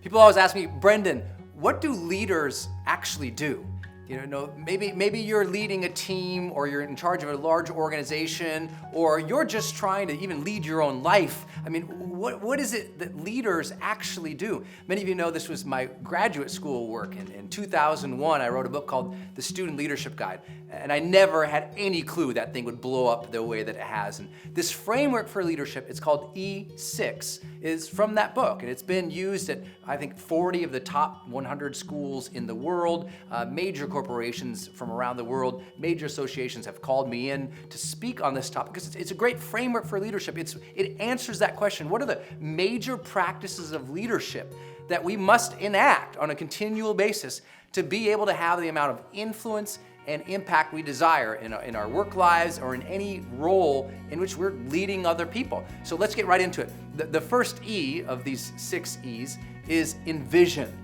People always ask me, Brendon, what do leaders actually do? Maybe you're leading a team, or you're in charge of a large organization, or you're just trying to even lead your own life. I mean, what is it that leaders actually do? Many of you know this was my graduate school work. In 2001, I wrote a book called The Student Leadership Guide, and I never had any clue that thing would blow up the way that it has. And this framework for leadership, it's called E6, is from that book, and it's been used at, I think, 40 of the top 100 schools in the world. Major corporations from around the world, major associations have called me in to speak on this topic because it's a great framework for leadership. It answers that question. What are the major practices of leadership that we must enact on a continual basis to be able to have the amount of influence and impact we desire in our work lives or in any role in which we're leading other people? So let's get right into it. The first E of these 6 E's is envision.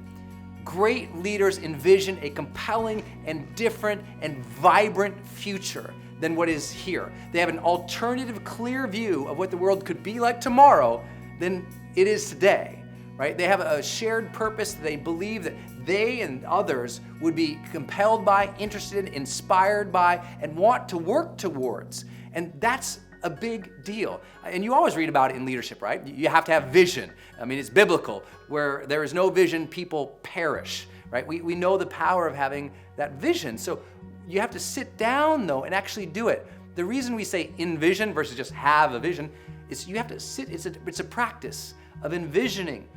Great leaders envision a compelling and different and vibrant future than what is here. They have an alternative, clear view of what the world could be like tomorrow than it is today, right? They have a shared purpose. They believe that they and others would be compelled by, interested in, inspired by, and want to work towards. And that's a big deal. And you always read about it in leadership, right? You have to have vision. I mean, it's biblical. Where there is no vision, people perish, right? We know the power of having that vision. So you have to sit down, though, and actually do it. The reason we say envision versus just have a vision is you have to sit. It's a practice of envisioning.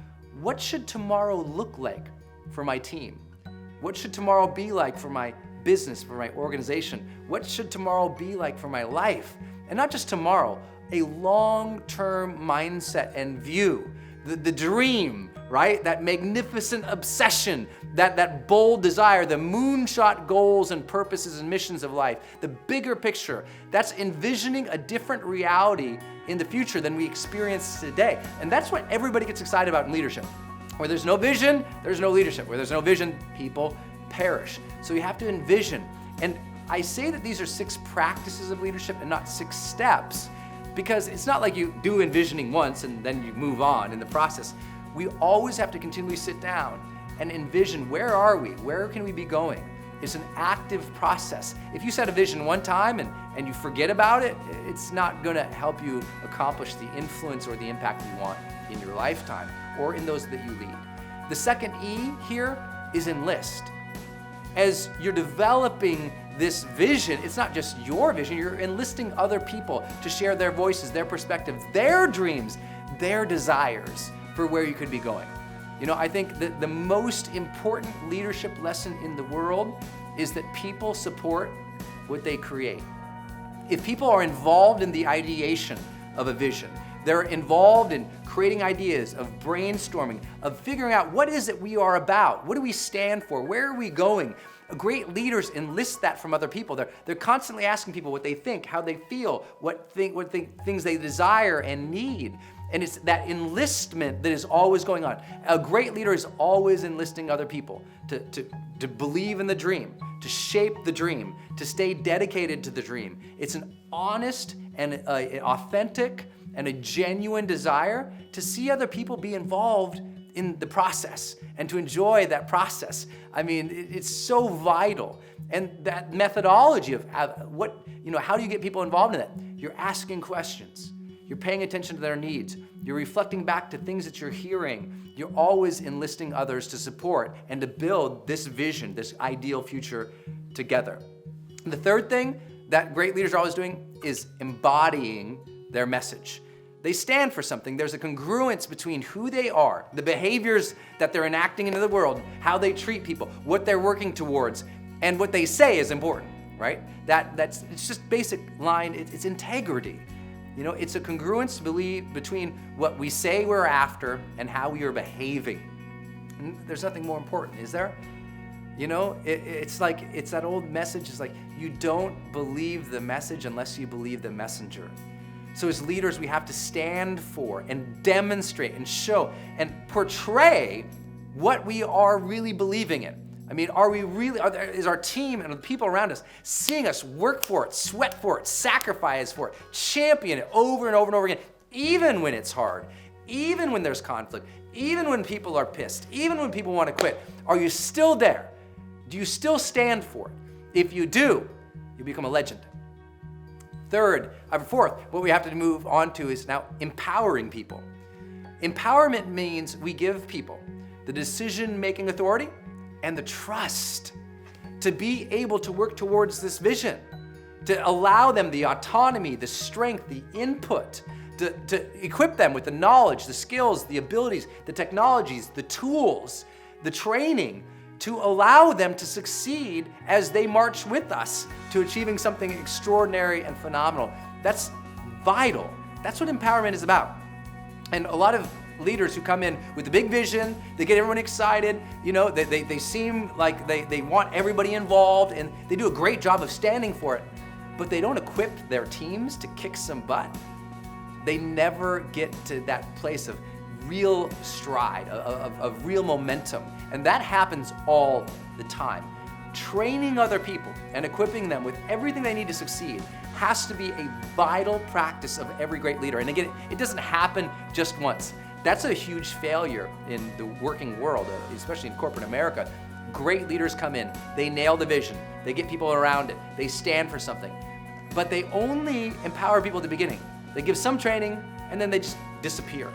What should tomorrow look like for my team? What should tomorrow be like for my business, for my organization? What should tomorrow be like for my life? And not just tomorrow, a long-term mindset and view, the dream, right? That magnificent obsession, that bold desire, the moonshot goals and purposes and missions of life, the bigger picture. That's envisioning a different reality in the future than we experience today. And that's what everybody gets excited about in leadership. Where there's no vision, there's no leadership. Where there's no vision, people perish. So you have to envision. And I say that these are 6 practices of leadership and not 6 steps, because it's not like you do envisioning once and then you move on in the process. We always have to continually sit down and envision, where are we? Where can we be going? It's an active process. If you set a vision one time and you forget about it, it's not going to help you accomplish the influence or the impact you want in your lifetime or in those that you lead. The second E here is enlist. As you're developing this vision, it's not just your vision, you're enlisting other people to share their voices, their perspective, their dreams, their desires for where you could be going. I think that the most important leadership lesson in the world is that people support what they create. If people are involved in the ideation of a vision, they're involved in creating ideas, of brainstorming, of figuring out what is it we are about, what do we stand for, where are we going. Great leaders enlist that from other people. They're constantly asking people what they think, how they feel, what things they desire and need. And it's that enlistment that is always going on. A great leader is always enlisting other people to believe in the dream, to shape the dream, to stay dedicated to the dream. It's an honest and an authentic and a genuine desire to see other people be involved in the process and to enjoy that process. I mean, it's so vital. And that methodology of how do you get people involved in it? You're asking questions. You're paying attention to their needs. You're reflecting back to things that you're hearing. You're always enlisting others to support and to build this vision, this ideal future together. And the third thing that great leaders are always doing is embodying their message. They stand for something. There's a congruence between who they are, the behaviors that they're enacting into the world, how they treat people, what they're working towards, and what they say is important, right? It's just basic line. It's integrity. It's a congruence between what we say we're after and how we are behaving. And there's nothing more important, is there? It's that old message. It's like, you don't believe the message unless you believe the messenger. So as leaders, we have to stand for and demonstrate and show and portray what we are really believing in. I mean, is our team and the people around us seeing us work for it, sweat for it, sacrifice for it, champion it over and over and over again, even when it's hard, even when there's conflict, Even when people are pissed, even when people want to quit, are you still there? Do you still stand for it? If you do, you become a legend. Fourth, what we have to move on to is now empowering people. Empowerment means we give people the decision-making authority and the trust to be able to work towards this vision, to allow them the autonomy, the strength, the input, to equip them with the knowledge, the skills, the abilities, the technologies, the tools, the training, to allow them to succeed as they march with us to achieving something extraordinary and phenomenal. That's vital. That's what empowerment is about. And a lot of leaders who come in with a big vision, they get everyone excited, they seem like they want everybody involved, and they do a great job of standing for it, but they don't equip their teams to kick some butt. They never get to that place of real stride, of real momentum. And that happens all the time. Training other people and equipping them with everything they need to succeed has to be a vital practice of every great leader. And again, it doesn't happen just once. That's a huge failure in the working world, especially in corporate America. Great leaders come in, they nail the vision, they get people around it, they stand for something. But they only empower people at the beginning. They give some training and then they just disappear.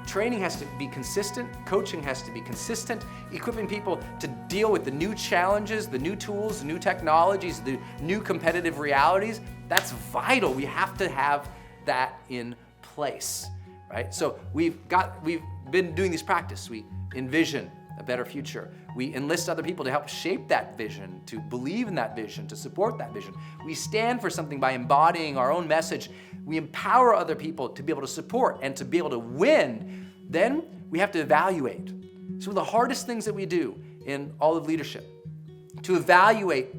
Training has to be consistent, coaching has to be consistent, equipping people to deal with the new challenges, the new tools, the new technologies, the new competitive realities. That's vital. We have to have that in place, right? So we've been doing this practice. We envision a better future. We enlist other people to help shape that vision, to believe in that vision, to support that vision. We stand for something by embodying our own message. We empower other people to be able to support and to be able to win. Then we have to evaluate. So the hardest things that we do in all of leadership, to evaluate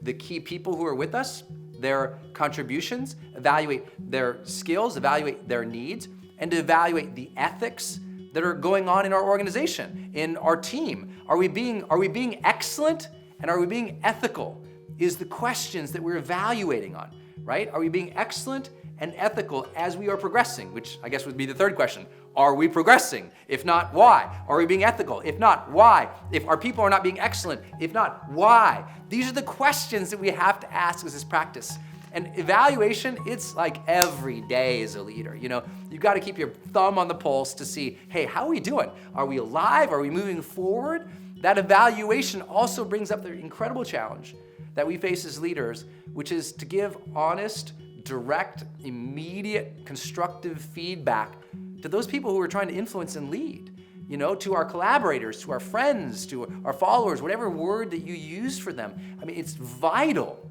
the key people who are with us, their contributions, evaluate their skills, evaluate their needs, and to evaluate the ethics that are going on in our organization, in our team. Are we being excellent and are we being ethical? Is the questions that we're evaluating on, right? Are we being excellent and ethical as we are progressing? Which I guess would be the third question. Are we progressing? If not, why? Are we being ethical? If not, why? If our people are not being excellent, if not, why? These are the questions that we have to ask as this practice. And evaluation, it's like every day as a leader. You've got to keep your thumb on the pulse to see, hey, how are we doing? Are we alive? Are we moving forward? That evaluation also brings up the incredible challenge that we face as leaders, which is to give honest, direct, immediate, constructive feedback to those people who we're trying to influence and lead. To our collaborators, to our friends, to our followers, whatever word that you use for them. I mean, it's vital.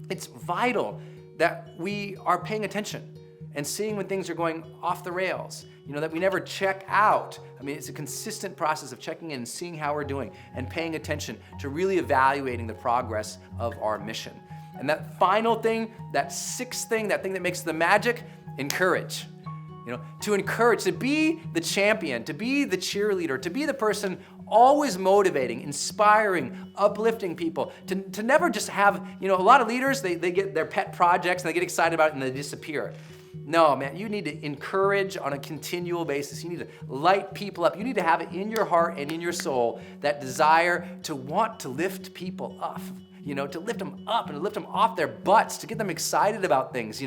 It's vital that we are paying attention and seeing when things are going off the rails, that we never check out. I mean, it's a consistent process of checking in and seeing how we're doing and paying attention to really evaluating the progress of our mission. And that final thing, that sixth thing, that thing that makes the magic, encourage. To encourage, to be the champion, to be the cheerleader, to be the person always motivating, inspiring, uplifting people, to never just have, a lot of leaders, they get their pet projects and they get excited about it and they disappear. No, man, you need to encourage on a continual basis. You need to light people up. You need to have it in your heart and in your soul, that desire to want to lift people up, to lift them up and lift them off their butts, to get them excited about things,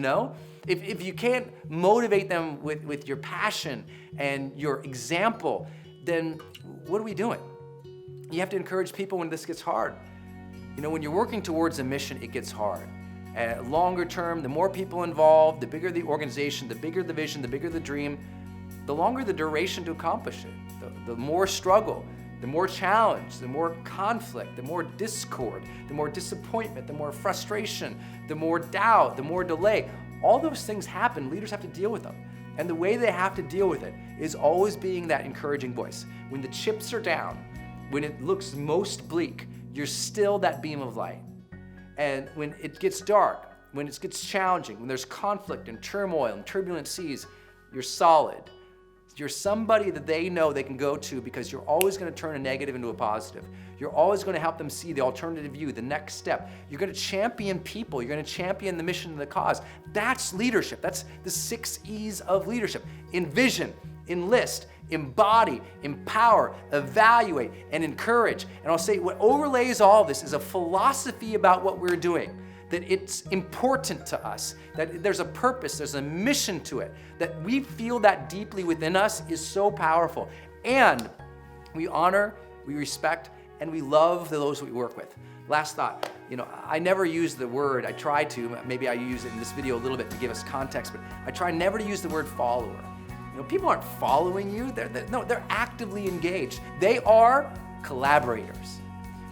If you can't motivate them with your passion and your example, then what are we doing? You have to encourage people when this gets hard. When you're working towards a mission, it gets hard. Longer term, the more people involved, the bigger the organization, the bigger the vision, the bigger the dream, the longer the duration to accomplish it, the more struggle, the more challenge, the more conflict, the more discord, the more disappointment, the more frustration, the more doubt, the more delay. All those things happen. Leaders have to deal with them. And the way they have to deal with it is always being that encouraging voice. When the chips are down, when it looks most bleak, you're still that beam of light. And when it gets dark, when it gets challenging, when there's conflict and turmoil and turbulent seas, you're solid. You're somebody that they know they can go to because you're always going to turn a negative into a positive. You're always going to help them see the alternative view, the next step. You're going to champion people. You're going to champion the mission and the cause. That's leadership. That's the 6 E's of leadership. Envision, enlist, embody, empower, evaluate, and encourage. And I'll say what overlays all this is a philosophy about what we're doing, that it's important to us, that there's a purpose, there's a mission to it, that we feel that deeply within us is so powerful. And we honor, we respect, and we love those we work with. Last thought, I never use the word, I try to, maybe I use it in this video a little bit to give us context, but I try never to use the word follower. People aren't following you, they're actively engaged. They are collaborators.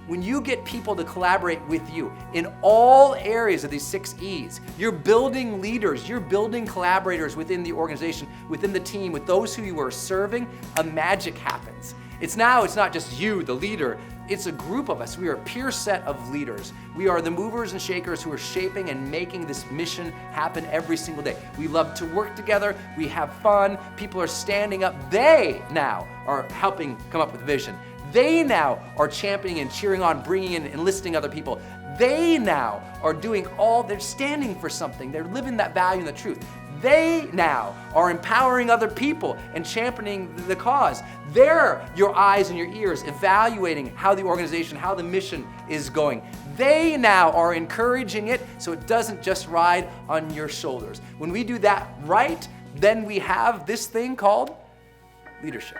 When you get people to collaborate with you in all areas of these 6 E's, you're building leaders, you're building collaborators within the organization, within the team, with those who you are serving, a magic happens. It's not just you, the leader, it's a group of us. We are a peer set of leaders. We are the movers and shakers who are shaping and making this mission happen every single day. We love to work together, we have fun, people are standing up. They now are helping come up with vision. They now are championing and cheering on, bringing in, enlisting other people. They now are they're standing for something. They're living that value and the truth. They now are empowering other people and championing the cause. They're your eyes and your ears evaluating how the organization, how the mission is going. They now are encouraging it so it doesn't just ride on your shoulders. When we do that right, then we have this thing called leadership.